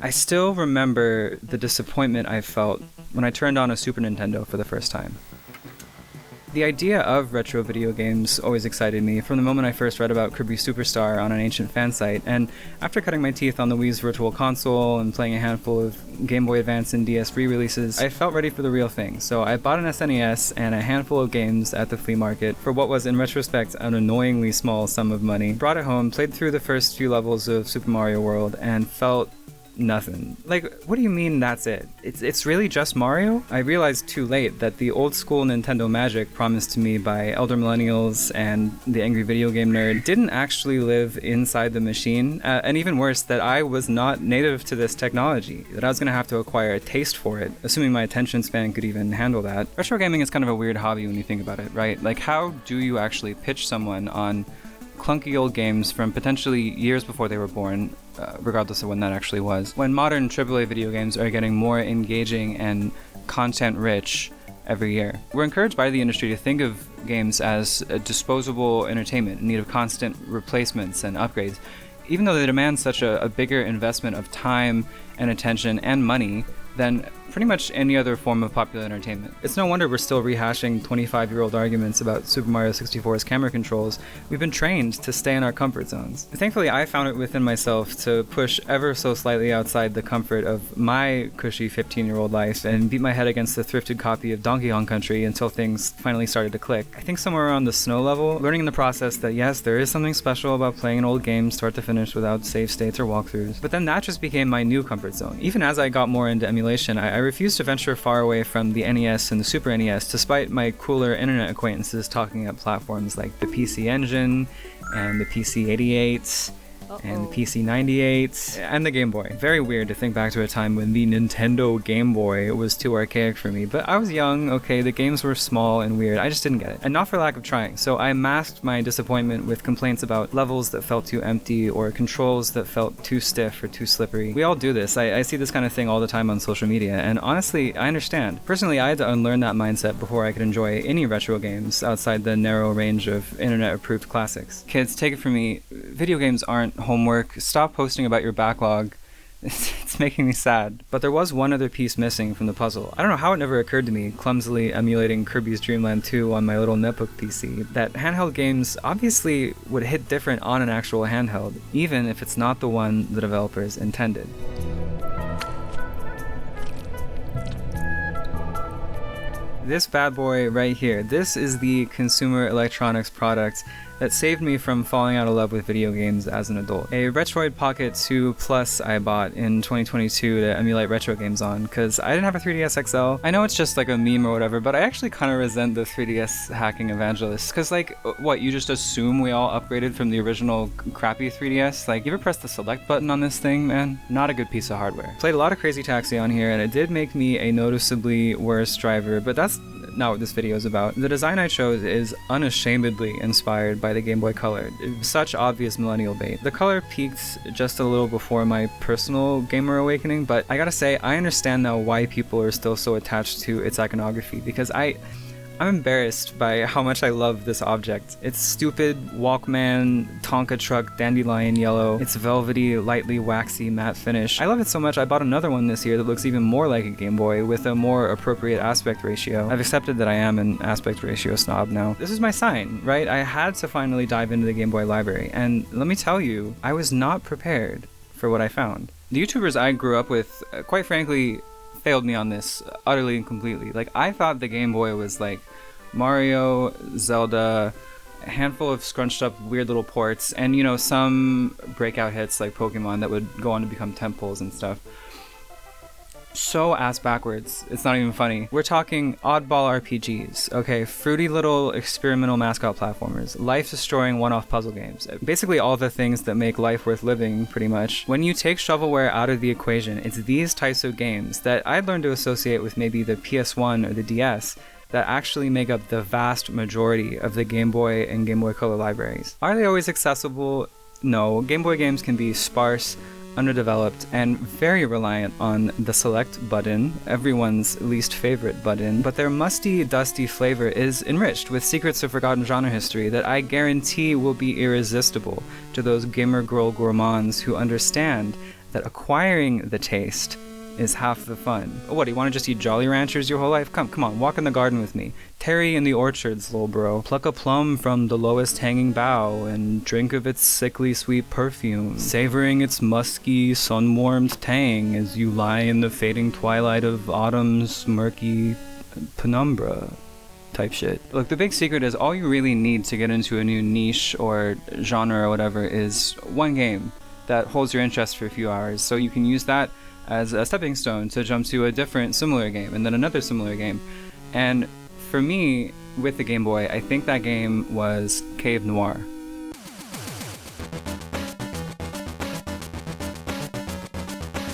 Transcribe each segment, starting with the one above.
I still remember the disappointment I felt when I turned on a Super Nintendo for the first time. The idea of retro video games always excited me from the moment I first read about Kirby Superstar on an ancient fan site, and after cutting my teeth on the Wii's Virtual Console and playing a handful of Game Boy Advance and DS re-releases, I felt ready for the real thing, so I bought an SNES and a handful of games at the flea market for what was in retrospect an annoyingly small sum of money, brought it home, played through the first few levels of Super Mario World, and felt nothing. Like, what do you mean that's it? It's really just Mario? I realized too late that the old school Nintendo magic promised to me by elder millennials and the angry video game nerd didn't actually live inside the machine, and even worse, that I was not native to this technology, that I was going to have to acquire a taste for it, assuming my attention span could even handle that. Retro gaming is kind of a weird hobby when you think about it, right? Like, how do you actually pitch someone on clunky old games from potentially years before they were born, regardless of when that actually was, when modern AAA video games are getting more engaging and content-rich every year? We're encouraged by the industry to think of games as a disposable entertainment in need of constant replacements and upgrades, even though they demand such a bigger investment of time and attention and money than pretty much any other form of popular entertainment. It's no wonder we're still rehashing 25-year-old arguments about Super Mario 64's camera controls. We've been trained to stay in our comfort zones. Thankfully, I found it within myself to push ever so slightly outside the comfort of my cushy 15-year-old life and beat my head against the thrifted copy of Donkey Kong Country until things finally started to click. I think somewhere around the snow level, learning in the process that yes, there is something special about playing an old game start to finish without save states or walkthroughs. But then that just became my new comfort zone. Even as I got more into emulation, I refused to venture far away from the NES and the Super NES, despite my cooler internet acquaintances talking up platforms like the PC Engine and the PC-88 and the PC-98 and the Game Boy. Very weird to think back to a time when the Nintendo Game Boy was too archaic for me, but I was young, okay, the games were small and weird, I just didn't get it. And not for lack of trying, so I masked my disappointment with complaints about levels that felt too empty or controls that felt too stiff or too slippery. We all do this. I see this kind of thing all the time on social media, and honestly, I understand. Personally, I had to unlearn that mindset before I could enjoy any retro games outside the narrow range of internet-approved classics. Kids, take it from me, video games aren't homework. Stop posting about your backlog. It's making me sad. But there was one other piece missing from the puzzle. I don't know how it never occurred to me, clumsily emulating Kirby's Dream Land 2 on my little netbook PC, that handheld games obviously would hit different on an actual handheld, even if it's not the one the developers intended. This bad boy right here, this is the consumer electronics product that saved me from falling out of love with video games as an adult. A Retroid Pocket 2 Plus I bought in 2022 to emulate retro games on, because I didn't have a 3DS XL. I know it's just like a meme or whatever, but I actually kind of resent the 3DS hacking evangelists, because like, what, you just assume we all upgraded from the original crappy 3DS? Like, you ever press the select button on this thing, man? Not a good piece of hardware. Played a lot of Crazy Taxi on here, and it did make me a noticeably worse driver, but that's not what this video is about. The design I chose is unashamedly inspired by the Game Boy Color. Such obvious millennial bait. The color peaked just a little before my personal gamer awakening, but I gotta say, I understand now why people are still so attached to its iconography, because I'm embarrassed by how much I love this object. It's stupid Walkman, Tonka truck, dandelion yellow. It's velvety, lightly waxy matte finish. I love it so much I bought another one this year that looks even more like a Game Boy with a more appropriate aspect ratio. I've accepted that I am an aspect ratio snob now. This is my sign, right? I had to finally dive into the Game Boy library, and let me tell you, I was not prepared for what I found. The YouTubers I grew up with, quite frankly, failed me on this utterly and completely. Like, I thought the Game Boy was like Mario, Zelda, a handful of scrunched up weird little ports, and you know, some breakout hits like Pokemon that would go on to become temples and stuff. So ass backwards, it's not even funny. We're talking oddball RPGs, okay, fruity little experimental mascot platformers, life-destroying one-off puzzle games, basically all the things that make life worth living, pretty much. When you take shovelware out of the equation, it's these types of games that I'd learned to associate with maybe the PS1 or the DS that actually make up the vast majority of the Game Boy and Game Boy Color libraries. Are they always accessible? No. Game Boy games can be sparse, underdeveloped, and very reliant on the select button, everyone's least favorite button, but their musty, dusty flavor is enriched with secrets of forgotten genre history that I guarantee will be irresistible to those gamer girl gourmands who understand that acquiring the taste is half the fun. What, do you want to just eat Jolly Ranchers your whole life? Come on, walk in the garden with me. Tarry in the orchards, lil bro. Pluck a plum from the lowest hanging bough and drink of its sickly sweet perfume, savoring its musky, sun-warmed tang as you lie in the fading twilight of autumn's murky penumbra. Type shit. Look, the big secret is all you really need to get into a new niche or genre or whatever is one game that holds your interest for a few hours, so you can use that as a stepping stone to jump to a different similar game and then another similar game. And for me, with the Game Boy, I think that game was Cave Noir.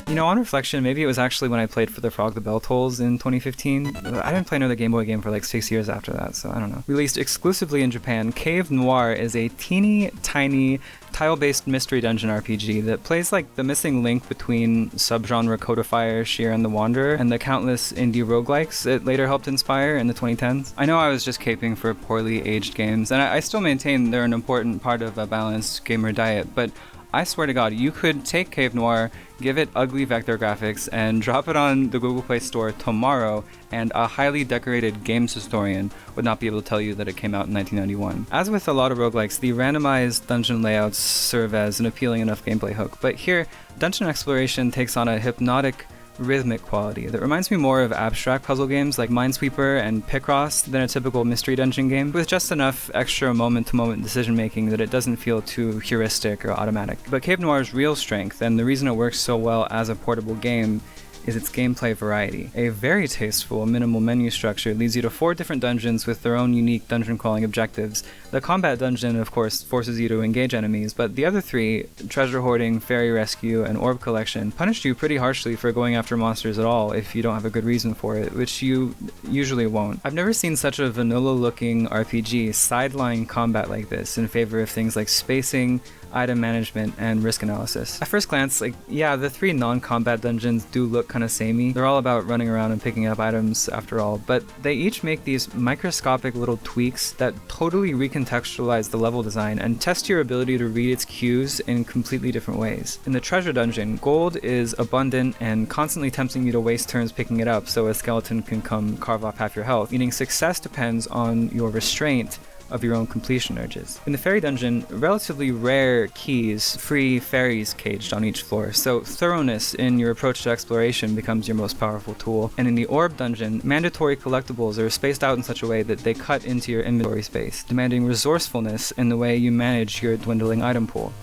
You know, on reflection, maybe it was actually when I played For the Frog the Bell Tolls in 2015. I didn't play another Game Boy game for like 6 years after that, so I don't know. Released exclusively in Japan, Cave Noir is a teeny tiny tile-based mystery dungeon RPG that plays like the missing link between subgenre codifier Sheer and the Wanderer and the countless indie roguelikes it later helped inspire in the 2010s. I know I was just caping for poorly aged games, and I still maintain they're an important part of a balanced gamer diet, but I swear to God, you could take Cave Noir, give it ugly vector graphics, and drop it on the Google Play Store tomorrow, and a highly decorated games historian would not be able to tell you that it came out in 1991. As with a lot of roguelikes, the randomized dungeon layouts serve as an appealing enough gameplay hook, but here, dungeon exploration takes on a hypnotic, rhythmic quality that reminds me more of abstract puzzle games like Minesweeper and Picross than a typical mystery dungeon game, with just enough extra moment-to-moment decision-making that it doesn't feel too heuristic or automatic. But Cave Noir's real strength, and the reason it works so well as a portable game, is its gameplay variety. A very tasteful, minimal menu structure leads you to 4 different dungeons with their own unique dungeon crawling objectives. The combat dungeon, of course, forces you to engage enemies, but the other 3, treasure hoarding, fairy rescue, and orb collection, punish you pretty harshly for going after monsters at all if you don't have a good reason for it, which you usually won't. I've never seen such a vanilla-looking RPG sideline combat like this in favor of things like spacing, item management, and risk analysis. At first glance, the 3 non-combat dungeons do look kind of samey. They're all about running around and picking up items after all, but they each make these microscopic little tweaks that totally recontextualize the level design and test your ability to read its cues in completely different ways. In the treasure dungeon, gold is abundant and constantly tempting you to waste turns picking it up so a skeleton can come carve off half your health, meaning success depends on your restraint of your own completion urges. In the fairy dungeon, relatively rare keys free fairies caged on each floor, so thoroughness in your approach to exploration becomes your most powerful tool. And in the orb dungeon, mandatory collectibles are spaced out in such a way that they cut into your inventory space, demanding resourcefulness in the way you manage your dwindling item pool.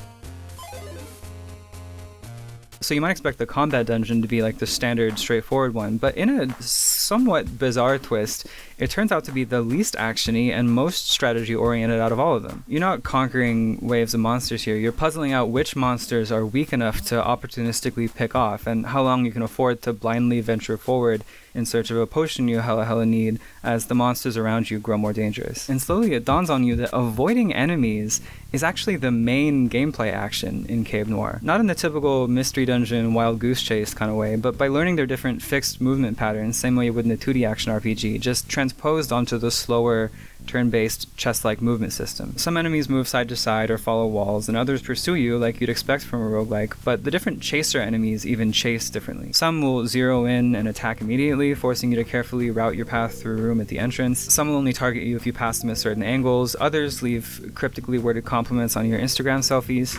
So you might expect the combat dungeon to be like the standard, straightforward one, but in a somewhat bizarre twist, it turns out to be the least actiony and most strategy-oriented out of all of them. You're not conquering waves of monsters here, you're puzzling out which monsters are weak enough to opportunistically pick off, and how long you can afford to blindly venture forward in search of a potion you hella need as the monsters around you grow more dangerous. And slowly it dawns on you that avoiding enemies is actually the main gameplay action in Cave Noir. Not in the typical mystery dungeon wild goose chase kind of way, but by learning their different fixed movement patterns, same way you would in a 2D action RPG, just transposed onto the slower, turn-based, chess-like movement system. Some enemies move side to side or follow walls, and others pursue you like you'd expect from a roguelike, but the different chaser enemies even chase differently. Some will zero in and attack immediately, forcing you to carefully route your path through a room at the entrance. Some will only target you if you pass them at certain angles. Others leave cryptically worded compliments on your Instagram selfies.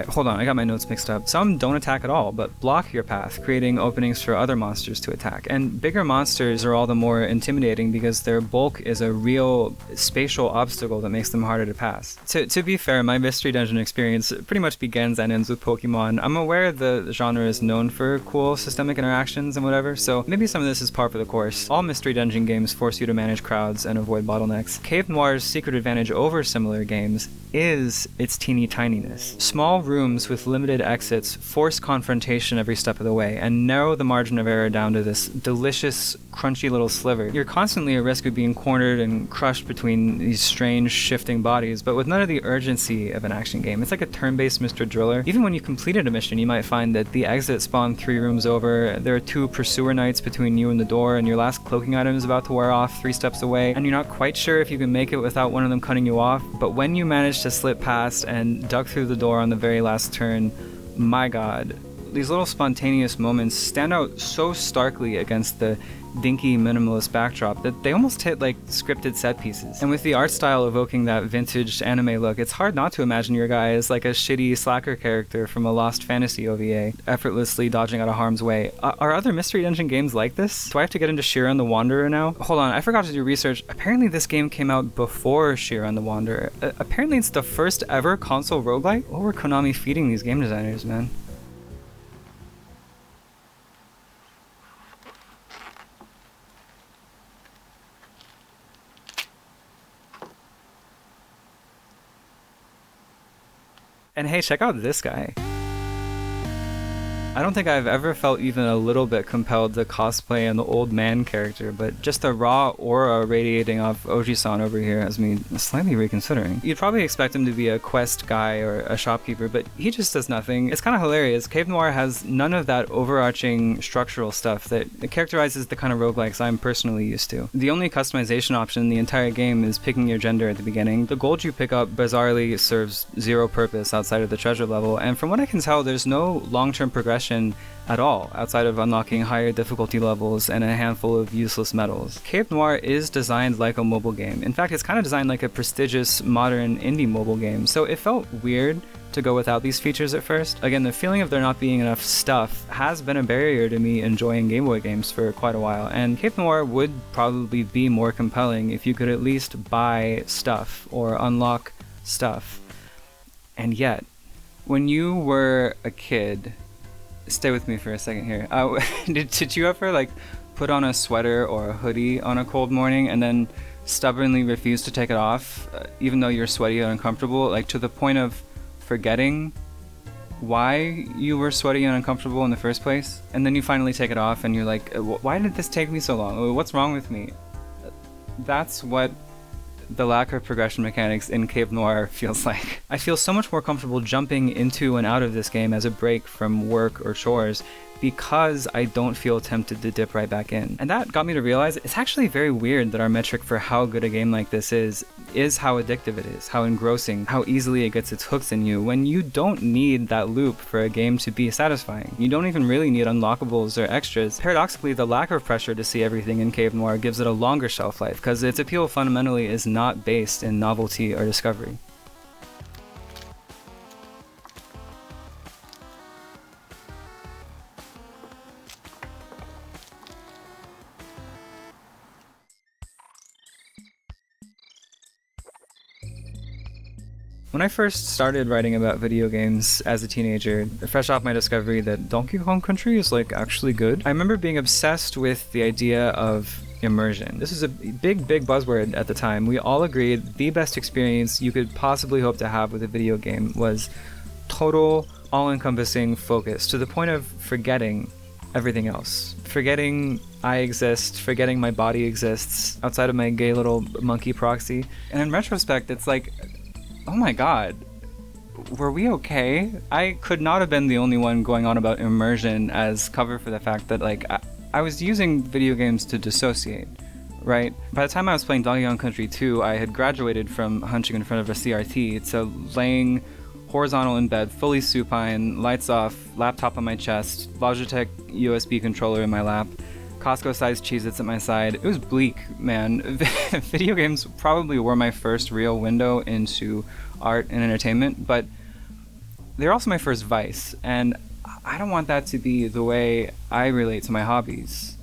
Hold on, I got my notes mixed up. Some don't attack at all, but block your path, creating openings for other monsters to attack. And bigger monsters are all the more intimidating because their bulk is a real spatial obstacle that makes them harder to pass. To be fair, my mystery dungeon experience pretty much begins and ends with Pokemon. I'm aware the genre is known for cool systemic interactions and whatever, so maybe some of this is par for the course. All mystery dungeon games force you to manage crowds and avoid bottlenecks. Cave Noir's secret advantage over similar games is its teeny tininess. Small rooms with limited exits force confrontation every step of the way and narrow the margin of error down to this delicious, crunchy little sliver. You're constantly at risk of being cornered and crushed crushed between these strange shifting bodies, but with none of the urgency of an action game. It's like a turn-based Mr. Driller. Even when you completed a mission, you might find that the exit spawned 3 rooms over, there are 2 pursuer knights between you and the door, and your last cloaking item is about to wear off 3 steps away, and you're not quite sure if you can make it without one of them cutting you off. But when you manage to slip past and duck through the door on the very last turn, my god, these little spontaneous moments stand out so starkly against the dinky minimalist backdrop that they almost hit like scripted set pieces. And with the art style evoking that vintage anime look, it's hard not to imagine your guy as like a shitty slacker character from a Lost Fantasy OVA, effortlessly dodging out of harm's way. Are other Mystery Dungeon games like this? Do I have to get into Shiran the Wanderer now? Hold on, I forgot to do research. Apparently this game came out before Shiran the Wanderer. Apparently it's the first ever console roguelike? What were Konami feeding these game designers, man? And hey, check out this guy. I don't think I've ever felt even a little bit compelled to cosplay an old man character, but just the raw aura radiating off Oji-san over here has me slightly reconsidering. You'd probably expect him to be a quest guy or a shopkeeper, but he just does nothing. It's kind of hilarious. Cave Noir has none of that overarching structural stuff that characterizes the kind of roguelikes I'm personally used to. The only customization option in the entire game is picking your gender at the beginning. The gold you pick up bizarrely serves zero purpose outside of the treasure level, and from what I can tell, there's no long-term progression at all, outside of unlocking higher difficulty levels and a handful of useless medals. Cave Noir is designed like a mobile game. In fact, it's kind of designed like a prestigious modern indie mobile game, so it felt weird to go without these features at first. Again, the feeling of there not being enough stuff has been a barrier to me enjoying Game Boy games for quite a while, and Cave Noir would probably be more compelling if you could at least buy stuff or unlock stuff. And yet, when you were a kid, stay with me for a second here. Did you ever like put on a sweater or a hoodie on a cold morning and then stubbornly refuse to take it off, even though you're sweaty and uncomfortable, like to the point of forgetting why you were sweaty and uncomfortable in the first place? And then you finally take it off and you're like, why did this take me so long? What's wrong with me? That's what the lack of progression mechanics in Cave Noir feels like. I feel so much more comfortable jumping into and out of this game as a break from work or chores because I don't feel tempted to dip right back in. And that got me to realize it's actually very weird that our metric for how good a game like this is how addictive it is, how engrossing, how easily it gets its hooks in you, when you don't need that loop for a game to be satisfying. You don't even really need unlockables or extras. Paradoxically, the lack of pressure to see everything in Cave Noir gives it a longer shelf life, because its appeal fundamentally is not based in novelty or discovery. When I first started writing about video games as a teenager, fresh off my discovery that Donkey Kong Country is like actually good, I remember being obsessed with the idea of immersion. This was a big buzzword at the time. We all agreed the best experience you could possibly hope to have with a video game was total, all-encompassing focus, to the point of forgetting everything else. Forgetting I exist, forgetting my body exists outside of my gay little monkey proxy. And in retrospect, it's like, oh my god, were we okay? I could not have been the only one going on about immersion as cover for the fact that like I was using video games to dissociate, right? By the time I was playing Donkey Kong Country 2, I had graduated from hunching in front of a CRT to laying horizontal in bed, fully supine, lights off, laptop on my chest, Logitech USB controller in my lap, Costco-sized Cheez-Its at my side. It was bleak, man. Video games probably were my first real window into art and entertainment, but they're also my first vice, and I don't want that to be the way I relate to my hobbies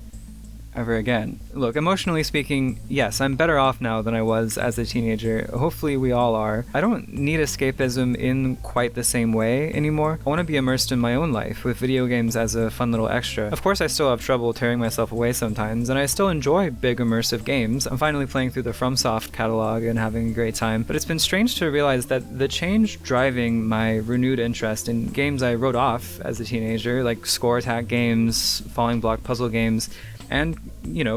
ever again. Look, emotionally speaking, yes, I'm better off now than I was as a teenager. Hopefully we all are. I don't need escapism in quite the same way anymore. I want to be immersed in my own life, with video games as a fun little extra. Of course, I still have trouble tearing myself away sometimes, and I still enjoy big immersive games. I'm finally playing through the FromSoft catalog and having a great time, but it's been strange to realize that the change driving my renewed interest in games I wrote off as a teenager, like score attack games, falling block puzzle games, and,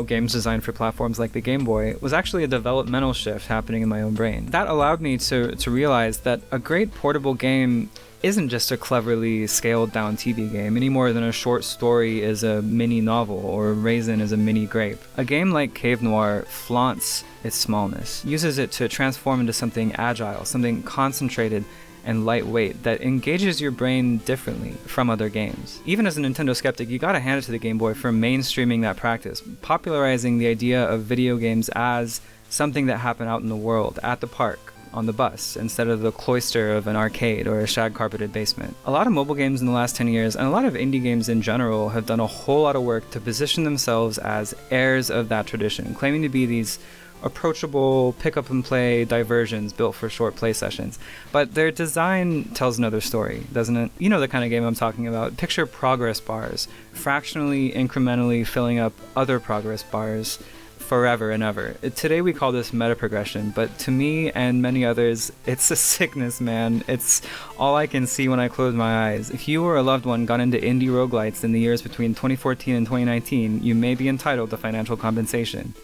games designed for platforms like the Game Boy, was actually a developmental shift happening in my own brain. That allowed me to realize that a great portable game isn't just a cleverly scaled down TV game any more than a short story is a mini novel or a raisin is a mini grape. A game like Cave Noir flaunts its smallness, uses it to transform into something agile, something concentrated and lightweight that engages your brain differently from other games. Even as a Nintendo skeptic, you gotta hand it to the Game Boy for mainstreaming that practice, popularizing the idea of video games as something that happened out in the world, at the park, on the bus, instead of the cloister of an arcade or a shag-carpeted basement. A lot of mobile games in the last 10 years, and a lot of indie games in general, have done a whole lot of work to position themselves as heirs of that tradition, claiming to be these approachable pick-up-and-play diversions built for short play sessions. But their design tells another story, doesn't it? You know the kind of game I'm talking about. Picture progress bars, fractionally, incrementally filling up other progress bars forever and ever. Today we call this meta progression, but to me and many others, it's a sickness, man. It's all I can see when I close my eyes. If you or a loved one got into indie roguelites in the years between 2014 and 2019, you may be entitled to financial compensation.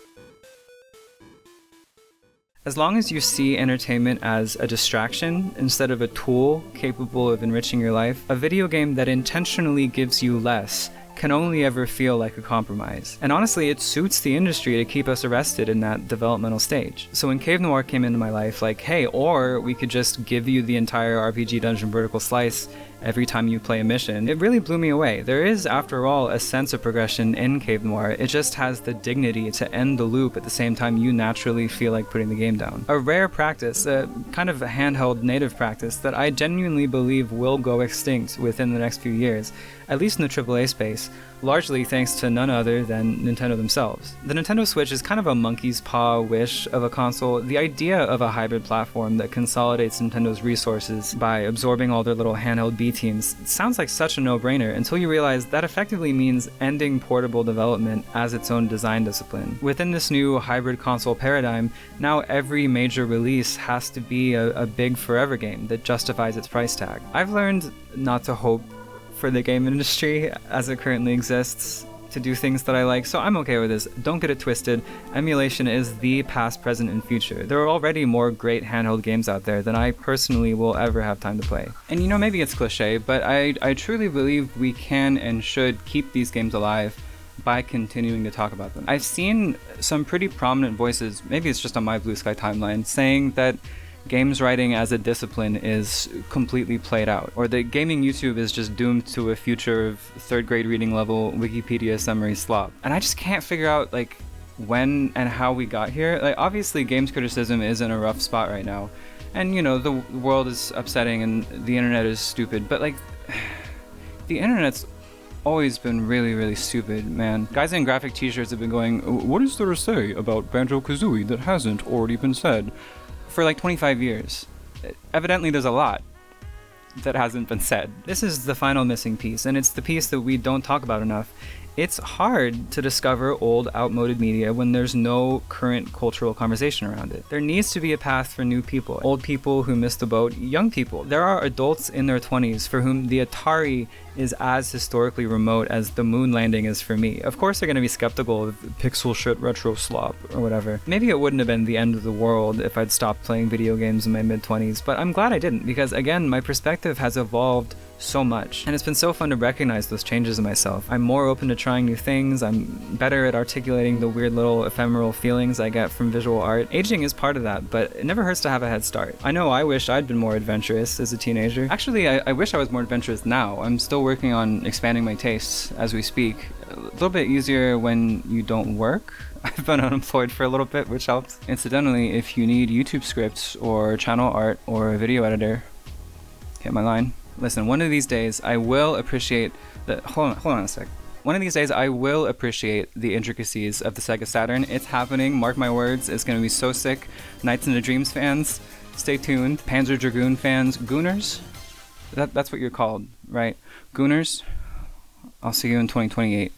As long as you see entertainment as a distraction instead of a tool capable of enriching your life, a video game that intentionally gives you less can only ever feel like a compromise. And honestly, it suits the industry to keep us arrested in that developmental stage. So when Cave Noir came into my life, like, hey, or we could just give you the entire RPG dungeon vertical slice every time you play a mission, it really blew me away. There is, after all, a sense of progression in Cave Noir. It just has the dignity to end the loop at the same time you naturally feel like putting the game down. A rare practice, a kind of a handheld native practice that I genuinely believe will go extinct within the next few years, at least in the AAA space, largely thanks to none other than Nintendo themselves. The Nintendo Switch is kind of a monkey's paw wish of a console. The idea of a hybrid platform that consolidates Nintendo's resources by absorbing all their little handheld B teams sounds like such a no-brainer until you realize that effectively means ending portable development as its own design discipline. Within this new hybrid console paradigm, now every major release has to be a big forever game that justifies its price tag. I've learned not to hope for the game industry as it currently exists to do things that I like, so I'm okay with this. Don't get it twisted. Emulation is the past, present, and future. There are already more great handheld games out there than I personally will ever have time to play. And maybe it's cliche, but I truly believe we can and should keep these games alive by continuing to talk about them. I've seen some pretty prominent voices, maybe it's just on my Blue Sky timeline, saying that games writing as a discipline is completely played out, or that gaming YouTube is just doomed to a future of third grade reading level Wikipedia summary slop. And I just can't figure out when and how we got here. Obviously games criticism is in a rough spot right now, and the world is upsetting and the internet is stupid, but the internet's always been really, really stupid, man. Guys in graphic t-shirts have been going, what is there to say about Banjo-Kazooie that hasn't already been said? For 25 years. Evidently there's a lot that hasn't been said. This is the final missing piece, and it's the piece that we don't talk about enough. It's hard to discover old, outmoded media when there's no current cultural conversation around it. There needs to be a path for new people, old people who missed the boat, young people. There are adults in their 20s for whom the Atari is as historically remote as the moon landing is for me. Of course they're going to be skeptical of pixel shit retro slop or whatever. Maybe it wouldn't have been the end of the world if I'd stopped playing video games in my mid-20s, but I'm glad I didn't, because again, my perspective has evolved so much, and it's been so fun to recognize those changes in myself. I'm more open to trying new things, I'm better at articulating the weird little ephemeral feelings I get from visual art. Aging is part of that, but it never hurts to have a head start. I know I wish I'd been more adventurous as a teenager. Actually, I wish I was more adventurous now. I'm still working on expanding my tastes as we speak. A little bit easier when you don't work. I've been unemployed for a little bit, which helps. Incidentally, if you need YouTube scripts or channel art or a video editor, hit my line. Listen, one of these days I will appreciate the... Hold on a sec. One of these days I will appreciate the intricacies of the Sega Saturn. It's happening, mark my words, it's gonna be so sick. Nights into Dreams fans, stay tuned. Panzer Dragoon fans, Gooners? That's what you're called, right? Gooners? I'll see you in 2028.